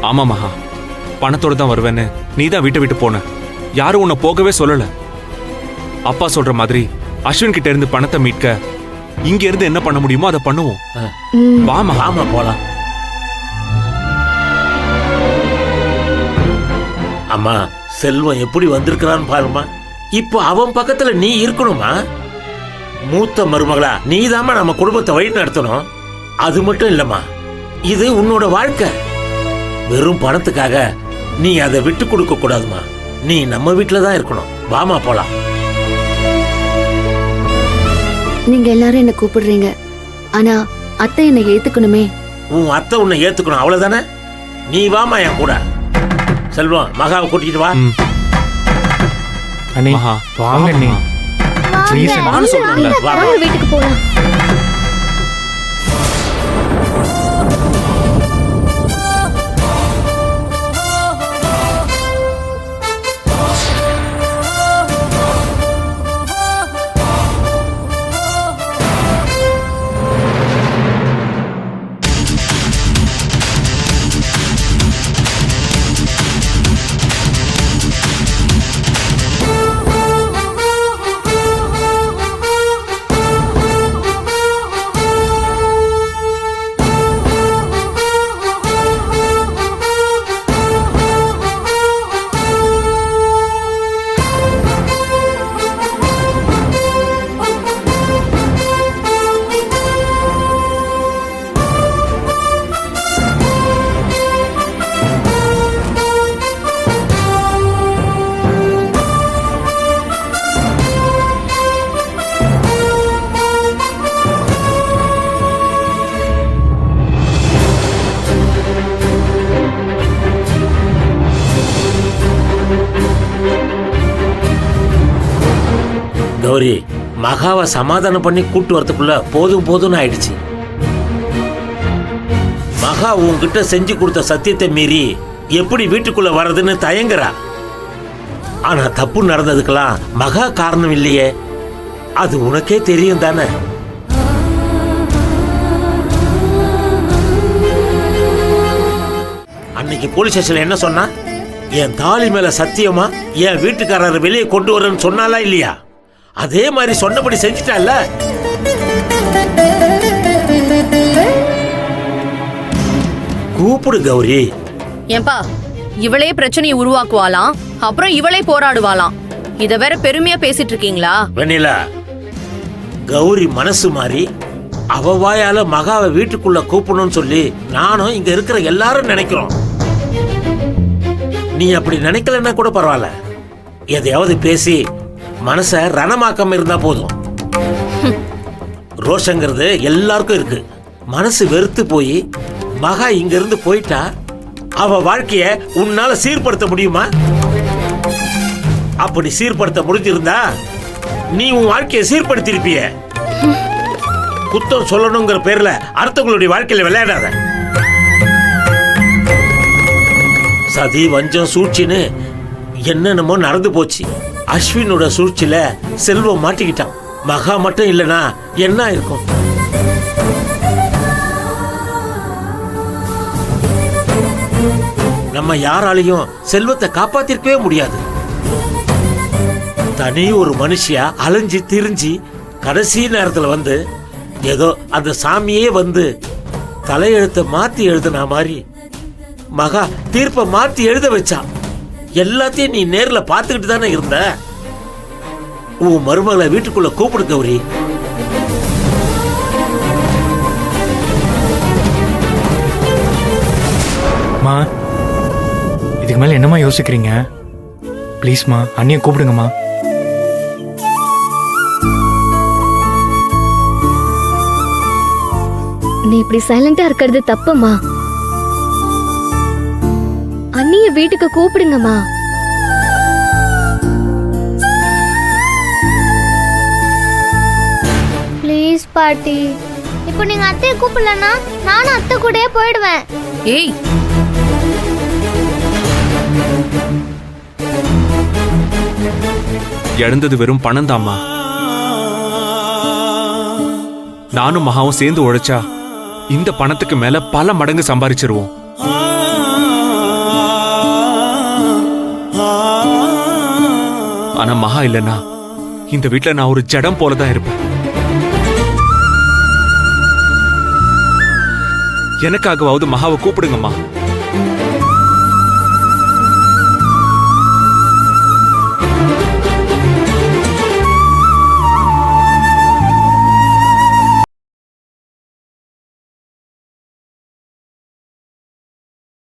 ஆமா மகா, பணத்தோட தான் வருவேன்னு நீ தான் வீட்டை விட்டு போன. யாரும் உன்னை போகவே சொல்லல. அப்பா சொல்ற மாதிரி அஸ்வின் கிட்ட இருந்து பணத்தை மீட்க இங்க இருந்து என்ன பண்ண முடியுமோ அதை பண்ணுவோம். வாமா ஆமா போலாம். அம்மா, செல்வம் எப்படி வந்திருக்கிறான்னு பாருமா. இப்போ அவன் பக்கத்துல நீ இருக்கணுமா? மூத்த மருமகளா நீதாம்மா நம்ம குடும்பத்தை வழி நடத்தணும். அது மட்டும் இல்லம்மா, இது உன்னோட வாழ்க்கை. வெறும் பணத்துக்காக நீ அதை விட்டு கொடுக்க கூடாதுமா. நீ நம்ம வீட்டுல தான் இருக்கணும். வாமா போலாம். நீங்க எல்லாரும் என்ன கூப்பிடுறீங்க, ஆனா அத்தை என்னை ஏத்துக்கணுமே. உன் அத்தை உன்னை ஏத்துக்கணும், அவ்வளவுதானே? நீ வாமா என் கூட. செல்வம், மகாவை கூட்டிட்டு வா. அண்ணே மகா, வாங்க அண்ணே. ப்ளீஸ் வான்னு சொல்றேன்ல. வீட்டுக்கு போலாம். கௌரி, மகாவை சமாதானம் பண்ணி கூட்டு வரதுக்குள்ள போதும் போதும்னு ஆயிடுச்சு. மகா உன்கிட்ட செஞ்சு கொடுத்த சத்தியத்தை மீறி எப்படி வீட்டுக்குள்ள வர்றதுன்னு தயங்குறா. ஆனா தப்பு நடந்ததுக்கெல்லாம் மகா காரணம் இல்லையே, அது உனக்கே தெரியும் தானே? அன்னைக்கு போலீஸ் ஸ்டேஷன்ல என்ன சொன்னா? என் தாலி மேல சத்தியமா என் வீட்டுக்காரரை வெளியே கொண்டு வரேன்னு சொன்னாலா இல்லையா? அதே மாதிரி சொன்னபடி செஞ்சுட்டால. கூப்பிடு கௌரி. ஏன்பா, இவளே பிரச்சனையை உருவாக்குவாளாம், அப்புறம் இவளே போராடுவாளாம். இத வேற பெருமையா பேசிட்டு இருக்கீங்களா? வெண்ணிலா, கௌரி மனசு மாறி அவ வாயால மகாவை வீட்டுக்குள்ள கூப்பிடணும்னு சொல்லி நானும் இங்க இருக்கிற எல்லாரும் நினைக்கிறோம். நீ அப்படி நினைக்கலன்னா கூட பரவாயில்ல, எதையாவது பேசி மனச ரணமாக்காம இருந்தா போதும். ரோஷங்கிறது எல்லாருக்கும் இருக்கு. மனசு வெறுத்து போய் மகா இங்க இருந்து போயிட்டா அவ வாழ்க்கைய உன்னால சீர்படுத்த முடியுமா? அப்படி சீர்படுத்த முடிஞ்சிருந்தா நீ உன் வாழ்க்கையை சீர்படுத்திருப்பிய. குத்தம் சொல்லணுங்கிற பேர்ல அடுத்தவங்களுடைய வாழ்க்கையில விளையாடாத. சதி, வஞ்சம், சூழ்ச்சின்னு என்னென்னமோ நடந்து போச்சு. அஸ்வினோட சூழ்ச்சியில செல்வம் மாட்டிக்கிட்டான். மகா மட்டும் இல்லனா என்ன இருக்கும்? நம்ம யாராலையும் செல்வத்தை காப்பாத்திருக்கவே முடியாது. தனி ஒரு மனுஷியா அலைஞ்சு திரிஞ்சு கடைசி நேரத்துல வந்து ஏதோ அந்த சாமியே வந்து தலையெழுத்த மாத்தி எழுதுன மாதிரி மகா தீர்ப்பை மாத்தி எழுத வச்சான். எல்லாத்தையும் நீ நேர்ல பாத்துக்கிட்டு தானே இருந்த. உன் மருமகளை வீட்டுக்குள்ள கூப்பிடு கௌரி. மா, இதுக்கு மேல என்னமா யோசிக்கிறீங்க? ப்ளீஸ்மா, அண்ணியை கூப்பிடுங்கம்மா. நீ இப்படி சைலண்டா இருக்கிறது தப்புமா. அண்ணிய வீட்டுக்கு கூப்பிடுங்கம்மா. ப்ளீஸ் பாட்டி, இப்போ நீங்க அத்தையை கூப்பிடலன்னா நானும் அத்தை கூடயே போயிடுவேன். ஏய், இழந்தது வெறும் பணம் தாம்மா. நானும் மகாவும் சேர்ந்து உழைச்சா இந்த பணத்துக்கு மேல பல மடங்கு சம்பாதிச்சிருவோம். ஆனா மகா இல்லைன்னா இந்த வீட்ல நான் ஒரு ஜடம் போலதான் இருப்பேன். எனக்காகவாவது மகாவை கூப்பிடுங்கம்மா.